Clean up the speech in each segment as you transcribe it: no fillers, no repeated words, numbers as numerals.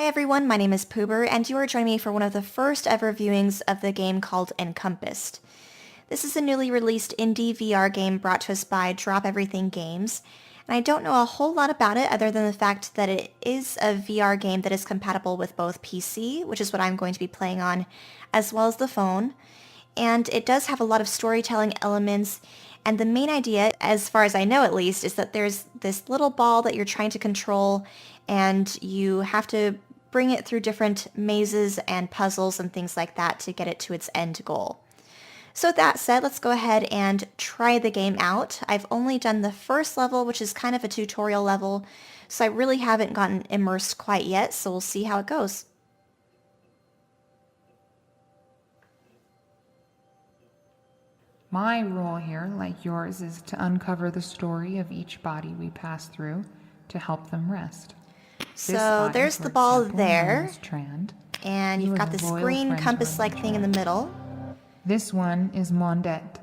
Hi everyone, my name is Poober, and you are joining me for one of the first ever viewings of the game called Encompassed. This is a newly released indie VR game brought to us by Drop Everything Games, and I don't know a whole lot about it other than the fact that it is a VR game that is compatible with both PC, which is what I'm going to be playing on, as well as the phone, and it does have a lot of storytelling elements, and the main idea, as far as I know at least, is that there's this little ball that you're trying to control, and you have to bring it through different mazes and puzzles and things like that to get it to its end goal. So with that said, let's go ahead and try the game out. I've only done the first level, which is kind of a tutorial level, so I really haven't gotten immersed quite yet, so we'll see how it goes. My role here, like yours, is to uncover the story of each body we pass through to help them rest. So there's the ball there, and you've got this green compass-like thing in the middle. This one is Mondette.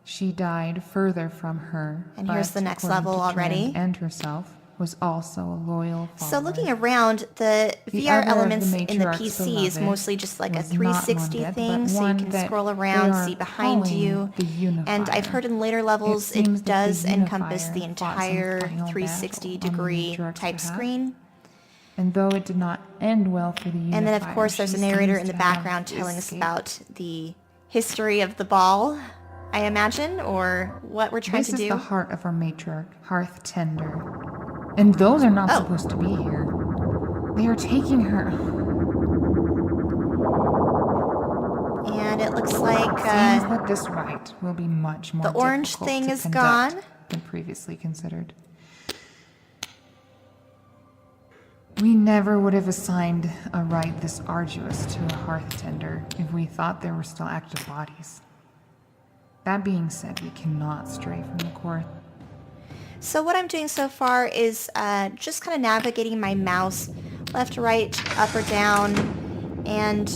She died further from her, and here's the next level already. And herself was also a loyal follower. So looking around, the VR elements in the PC is mostly just like a 360 thing, so you can scroll around, see behind you, and I've heard in later levels it does encompass the entire 360-degree type screen. And though it did not end well for the Unifier, and then of course there's a narrator in the background telling us about the history of the ball, I imagine, or what we're trying to do. This is the heart of our matriarch, Hearth Tender. And those are not supposed to be here. They are taking her. And it looks like seems that this rite will be much more the orange thing is gone than previously considered. We never would have assigned a rite this arduous to a Hearth Tender if we thought there were still active bodies. That being said, we cannot stray from the course. So what I'm doing so far is just kind of navigating my mouse left, right, up or down, and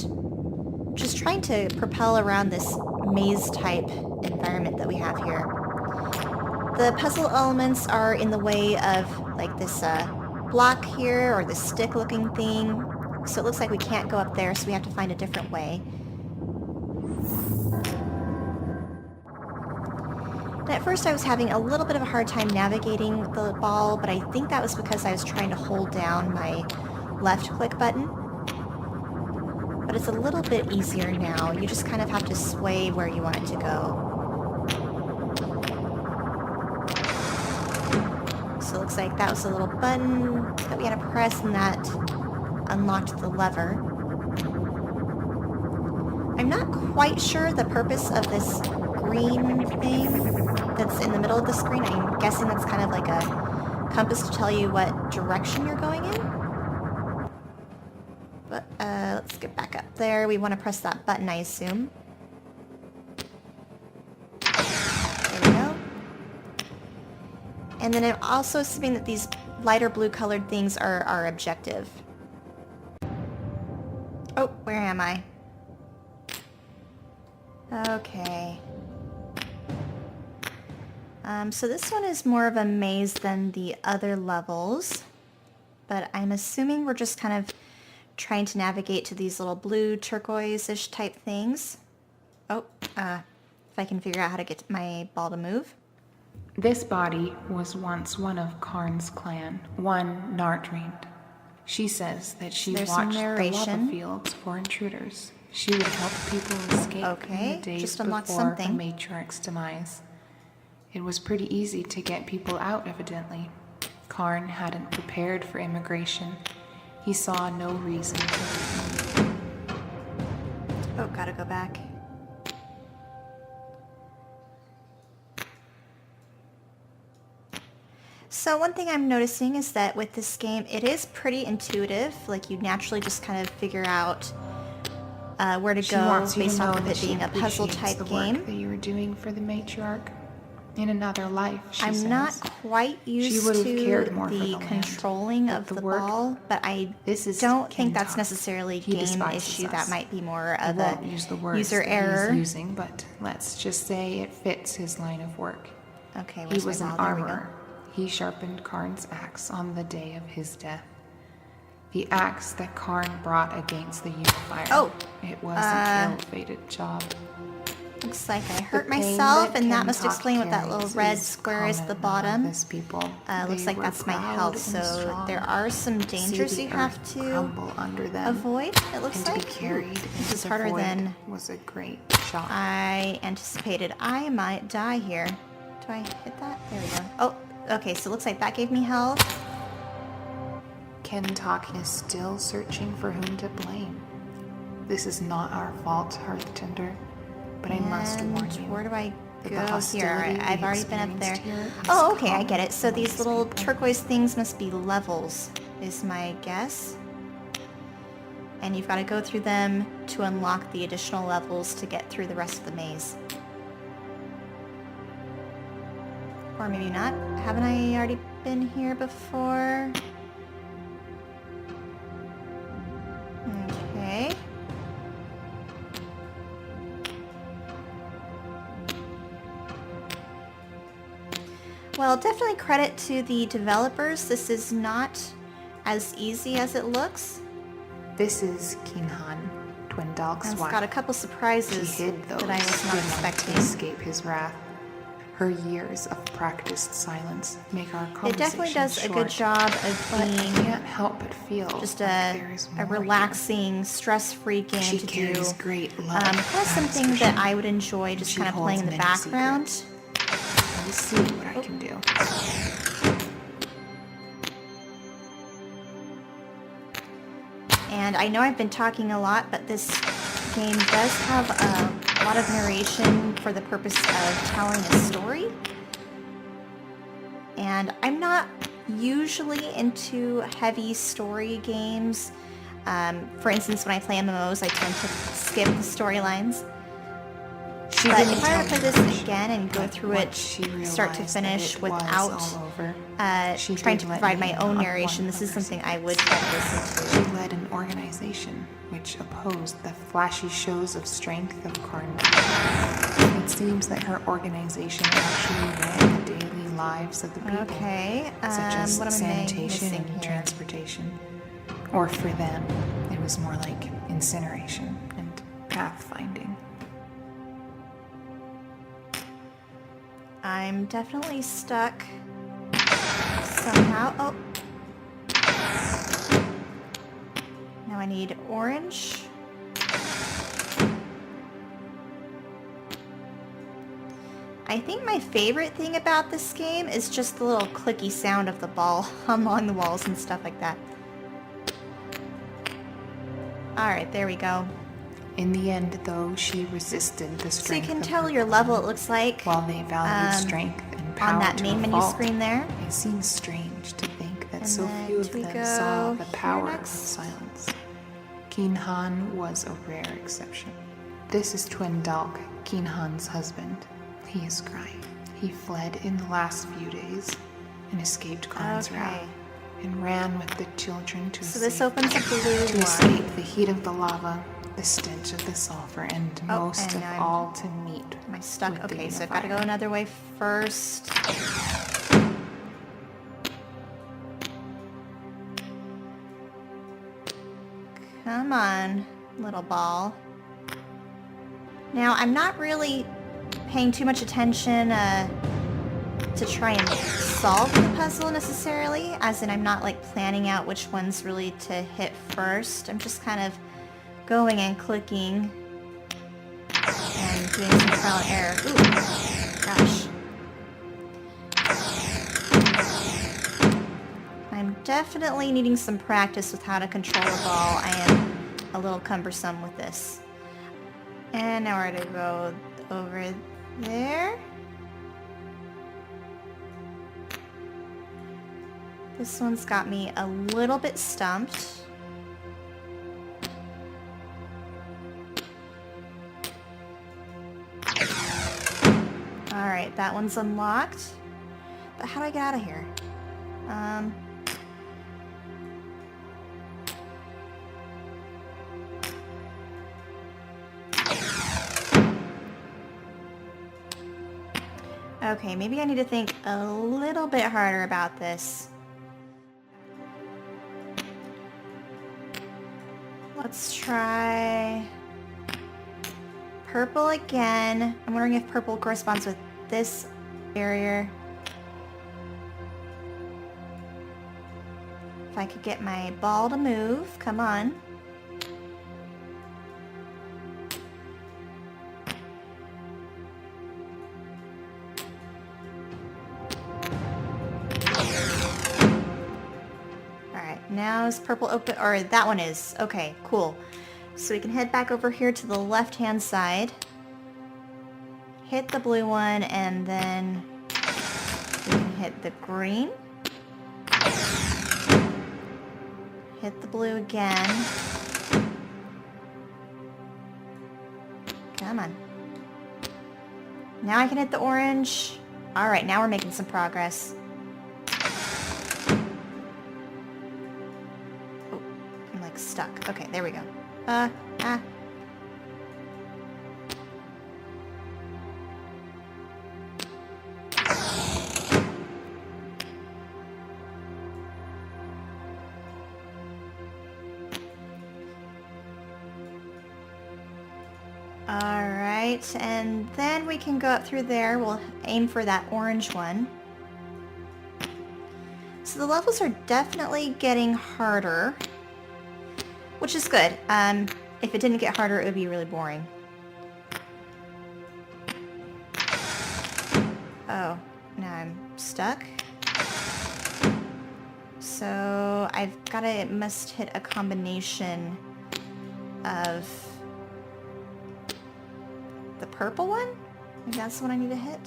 just trying to propel around this maze-type environment that we have here. The puzzle elements are in the way of like this block here, or this stick-looking thing, so it looks like we can't go up there, so we have to find a different way. And at first I was having a little bit of a hard time navigating the ball, but I think that was because I was trying to hold down my left click button. But it's a little bit easier now. You just kind of have to sway where you want it to go. So it looks like that was a little button that we had to press, and that unlocked the lever. I'm not quite sure the purpose of this green thing that's in the middle of the screen. I'm guessing that's kind of like a compass to tell you what direction you're going in. But let's get back up there. We want to press that button, I assume. There we go. And then I'm also assuming that these lighter blue colored things are our objective. Oh, where am I? Okay. So this one is more of a maze than the other levels, but I'm assuming we're just kind of trying to navigate to these little blue turquoise-ish type things. Oh, if I can figure out how to get my ball to move. This body was once one of Karn's clan, one Nardrained. She says that she watched the lava fields for intruders. She would help people escape in the days before the matriarch's demise. It was pretty easy to get people out, evidently. Karn hadn't prepared for immigration. He saw no reason to. Oh, gotta go back. So one thing I'm noticing is that with this game, it is pretty intuitive. Like, you naturally just kind of figure out where to go based off of it being a puzzle-type game. Work that you were doing for the matriarch. In another life, I'm not quite used to the controlling of the ball, but I don't think that's necessarily a game issue. That might be more of a user error. But let's just say it fits his line of work. Okay, he was an armorer. He sharpened Karn's axe on the day of his death. The axe that Karn brought against the unifier. Oh! It was an ill-fated job. Looks like I hurt myself, and that must explain what that little red square is at the bottom. Looks like that's my health, so there are some dangers you have to avoid, it looks like. This is harder than was a great shot. I anticipated. I might die here. Do I hit that? There we go. Oh, okay, so it looks like that gave me health. Kentuck is still searching for whom to blame. This is not our fault, Hearthtender. But I must warn you. Where do I go here? I've already been up there. Oh, okay, I get it. So these little turquoise things must be levels, is my guess. And you've got to go through them to unlock the additional levels to get through the rest of the maze. Or maybe not. Haven't I already been here before? Okay. Well, definitely credit to the developers. This is not as easy as it looks. This is Kinhan, Twindalk's wife. It's got a couple surprises She hid those that I was not expecting. To escape his wrath. Her years of practiced silence make our conversation It definitely does short, a good job of being I can't help but feel just like a relaxing, stress-free game she to do. carries great love, kind of something that I would enjoy just kind of playing in the background. Secrets. Let me see what I can do. And I know I've been talking a lot, but this game does have a lot of narration for the purpose of telling a story. And I'm not usually into heavy story games. For instance, when I play MMOs, I tend to skip the storylines. But if I were to play this again and go through it start to finish without trying to provide my own narration, this is something I would try to listen to. She led an organization which opposed the flashy shows of strength of Karn. It seems that her organization actually ran the daily lives of the people, such as sanitation and transportation. Or for them, it was more like incineration and pathfinding. I'm definitely stuck somehow. Oh. Now I need orange. I think my favorite thing about this game is just the little clicky sound of the ball along the walls and stuff like that. Alright, there we go. In the end, though, she resisted the strength. So you can tell your level, it looks like. While they valued strength and power on that main menu screen there. It seems strange to think that so few of them saw the power of silence. Kinhan was a rare exception. This is Twindalk, Kinhan's husband. He is crying. He fled in the last few days and escaped Karn's wrath and ran with the children to escape the heat of the lava, the stench of the sulfur, and most of all to meet. Am I stuck? Okay, so I've got to go another way first. Come on, little ball. Now, I'm not really paying too much attention to try and solve the puzzle necessarily, as in I'm not like planning out which ones really to hit first. I'm just kind of going and clicking and doing some trial and error. Ooh, gosh. I'm definitely needing some practice with how to control the ball. I am a little cumbersome with this. And now we're gonna go over there. This one's got me a little bit stumped. Alright, that one's unlocked. But how do I get out of here? Okay, maybe I need to think a little bit harder about this. Let's try purple again. I'm wondering if purple corresponds with this barrier. If I could get my ball to move, come on. Alright, now is purple open, or that one is. Okay, cool. So we can head back over here to the left-hand side. Hit the blue one, and then we can hit the green. Hit the blue again. Come on. Now I can hit the orange. Alright, now we're making some progress. Oh, I'm like stuck. Okay, there we go. Alright, and then we can go up through there. We'll aim for that orange one. So the levels are definitely getting harder, which is good. If it didn't get harder, it would be really boring. Oh, now I'm stuck. So it must hit a combination of the purple one? Maybe that's the one I need to hit?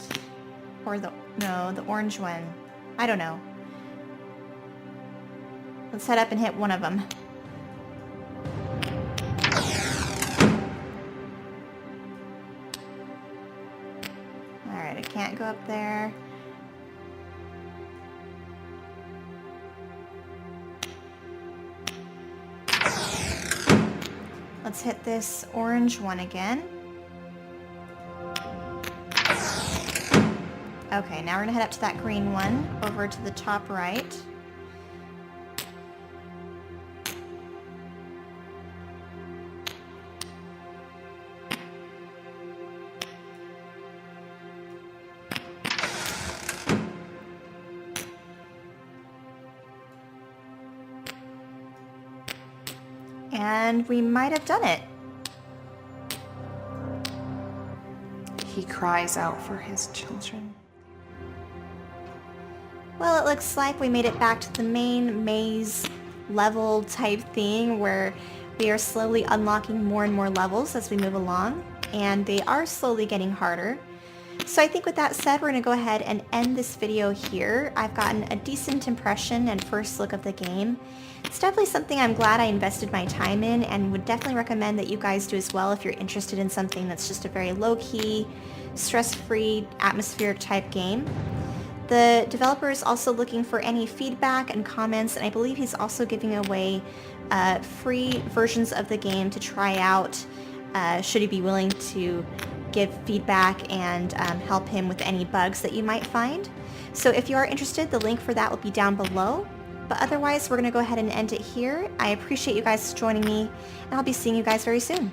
Or the orange one. I don't know. Let's head up and hit one of them. Alright, I can't go up there. Let's hit this orange one again. Okay, now we're gonna head up to that green one, over to the top right. And we might have done it. He cries out for his children. Well, it looks like we made it back to the main maze level type thing where we are slowly unlocking more and more levels as we move along, and they are slowly getting harder. So I think with that said, we're going to go ahead and end this video here. I've gotten a decent impression and first look of the game. It's definitely something I'm glad I invested my time in, and would definitely recommend that you guys do as well if you're interested in something that's just a very low-key, stress-free, atmospheric type game. The developer is also looking for any feedback and comments, and I believe he's also giving away free versions of the game to try out, should he be willing to give feedback and help him with any bugs that you might find. So if you are interested, the link for that will be down below. But otherwise, we're going to go ahead and end it here. I appreciate you guys joining me, and I'll be seeing you guys very soon.